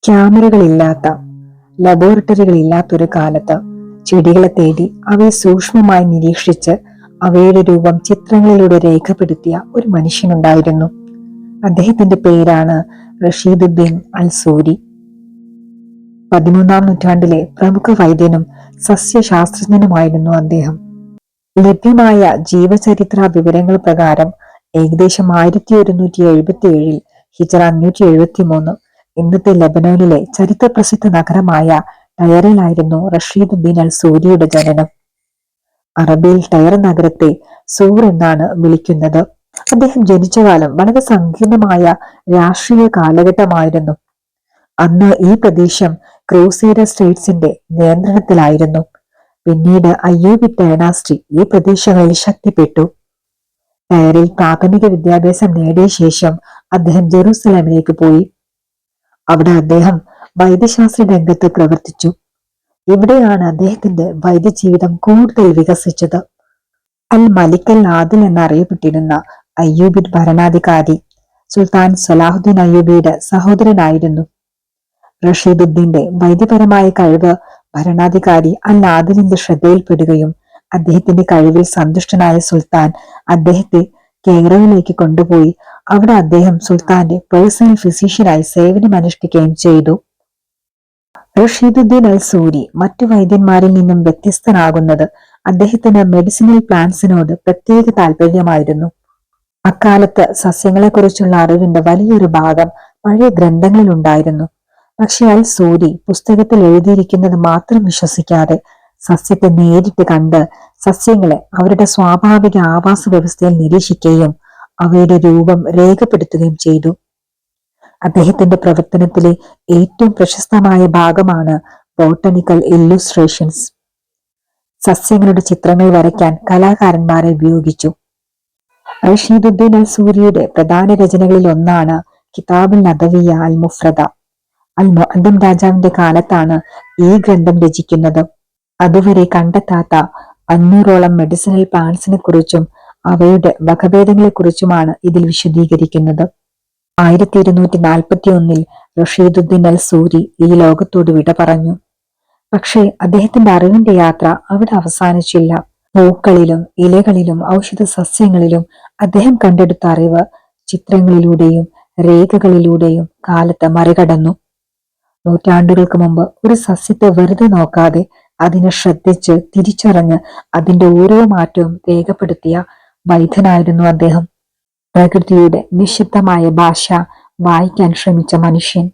ക്യാമറകളില്ലാത്ത, ലബോറട്ടറികളില്ലാത്തൊരു കാലത്ത് ചെടികളെ തേടി അവയെ സൂക്ഷ്മമായി നിരീക്ഷിച്ച് അവയുടെ രൂപം ചിത്രങ്ങളിലൂടെ രേഖപ്പെടുത്തിയ ഒരു മനുഷ്യനുണ്ടായിരുന്നു. അദ്ദേഹത്തിന്റെ പേരാണ് റഷീദുദ്ദീൻ അൽ സൂരി. 13-ാം നൂറ്റാണ്ടിലെ പ്രമുഖ വൈദ്യനും സസ്യശാസ്ത്രജ്ഞനുമായിരുന്നു അദ്ദേഹം. ലഭ്യമായ ജീവചരിത്ര വിവരങ്ങൾ പ്രകാരം ഏകദേശം 1177 ഹിജറ 573 ഇന്നത്തെ ലബനോനിലെ ചരിത്രപ്രസിദ്ധ നഗരമായ ടയറിലായിരുന്നു റഷീദുദ്ദീൻ അൽ സൂരിയുടെ ജനനം. അറബിയിൽ ടയർ നഗരത്തെ സൂർ എന്നാണ് വിളിക്കുന്നത്. അദ്ദേഹം ജനിച്ച കാലം വളരെ സങ്കീർണമായ രാഷ്ട്രീയ കാലഘട്ടമായിരുന്നു. അന്ന് ഈ പ്രദേശം ക്രൂസേഡർ സ്റ്റേറ്റ്സിന്റെ നിയന്ത്രണത്തിലായിരുന്നു. പിന്നീട് അയ്യൂബിഡ് ഡൈനാസ്റ്റി ഈ പ്രദേശങ്ങളിൽ ശക്തിപ്പെട്ടു. ടയറിൽ പ്രാഥമിക വിദ്യാഭ്യാസം നേടിയ ശേഷം അദ്ദേഹം ജെറൂസലേമിലേക്ക് പോയി. അവിടെ അദ്ദേഹം വൈദ്യശാസ്ത്ര രംഗത്ത് പ്രവർത്തിച്ചു. ഇവിടെയാണ് അദ്ദേഹത്തിന്റെ വൈദ്യജീവിതം കൂടുതൽ വികസിച്ചത്. അൽ മലിക് അൽ ആദിൽ എന്നറിയപ്പെട്ടിരുന്ന അയ്യൂബിഡ് ഭരണാധികാരി സുൽത്താൻ സലാഹുദ്ദീൻ അയ്യൂബിയുടെ സഹോദരനായിരുന്നു. റഷീദുദ്ദീന്റെ വൈദ്യപരമായ കഴിവ് ഭരണാധികാരി അൽ ആദിലിന്റെ ശ്രദ്ധയിൽപ്പെടുകയും അദ്ദേഹത്തിന്റെ കഴിവിൽ സന്തുഷ്ടനായ സുൽത്താൻ അദ്ദേഹത്തെ കെയ്റോയിലേക്ക് കൊണ്ടുപോയി അവിടെ അദ്ദേഹം സുൽത്താന്റെ പേഴ്സണൽ ഫിസിഷ്യനായി സേവനമനുഷ്ഠിക്കുകയും ചെയ്തു. റഷീദുദ്ദീൻ അൽ സൂരി മറ്റു വൈദ്യന്മാരിൽ നിന്നും വ്യത്യസ്തനാകുന്നത് അദ്ദേഹത്തിന് മെഡിസിനൽ പ്ലാന്റ്സിനോട് പ്രത്യേക താല്പര്യമായിരുന്നു. അക്കാലത്ത് സസ്യങ്ങളെക്കുറിച്ചുള്ള അറിവിന്റെ വലിയൊരു ഭാഗം പഴയ ഗ്രന്ഥങ്ങളിൽ ഉണ്ടായിരുന്നു. പക്ഷെ അൽ സൂരി പുസ്തകത്തിൽ എഴുതിയിരിക്കുന്നത് മാത്രം വിശ്വസിക്കാതെ സസ്യത്തെ നേരിട്ട് കണ്ട് സസ്യങ്ങളെ അവരുടെ സ്വാഭാവിക ആവാസ വ്യവസ്ഥയിൽ നിരീക്ഷിക്കുകയും അവയുടെ രൂപം രേഖപ്പെടുത്തുകയും ചെയ്തു. അദ്ദേഹത്തിന്റെ പ്രവർത്തനത്തിലെ ഏറ്റവും പ്രശസ്തമായ ഭാഗമാണ് ബോട്ടണിക്കൽ ഇല്ലുസ്ട്രേഷൻസ്. സസ്യങ്ങളുടെ ചിത്രങ്ങൾ വരയ്ക്കാൻ കലാകാരന്മാരെ ഉപയോഗിച്ചു. റഷീദുദ്ദീൻ അൽ സൂരിയുടെ പ്രധാന രചനകളിൽ ഒന്നാണ് കിതാബുൽ നദവിയ അൽ മുഫ്രദ. അൽ മുഅദ്ദം രാജാവിന്റെ കാലത്താണ് ഈ ഗ്രന്ഥം രചിക്കുന്നത്. അതുവരെ കണ്ടെത്താത്ത 500ഓളം മെഡിസിനൽ പ്ലാന്റ്സിനെ കുറിച്ചും അവയുടെ വകഭേദങ്ങളെ കുറിച്ചുമാണ് ഇതിൽ വിശദീകരിക്കുന്നത്. 1241 റഷീദുദ്ദീൻ അൽ സൂരി ഈ ലോകത്തോട് വിട പറഞ്ഞു. പക്ഷേ അദ്ദേഹത്തിന്റെ അറിവിന്റെ യാത്ര അവിടെ അവസാനിച്ചില്ല. പൂക്കളിലും ഇലകളിലും ഔഷധ സസ്യങ്ങളിലും അദ്ദേഹം കണ്ടെടുത്ത അറിവ് ചിത്രങ്ങളിലൂടെയും രേഖകളിലൂടെയും കാലത്ത് മറികടന്നു. നൂറ്റാണ്ടുകൾക്ക് മുമ്പ് ഒരു സസ്യത്തെ വെറുതെ നോക്കാതെ അതിനെ ശ്രദ്ധിച്ച് തിരിച്ചറിഞ്ഞ് അതിന്റെ ഓരോ മാറ്റവും രേഖപ്പെടുത്തിയ വൈദ്യനായിരുന്നു അദ്ദേഹം. പ്രകൃതിയുടെ നിശബ്ദമായ ഭാഷ വായിക്കാൻ ശ്രമിച്ച മനുഷ്യൻ.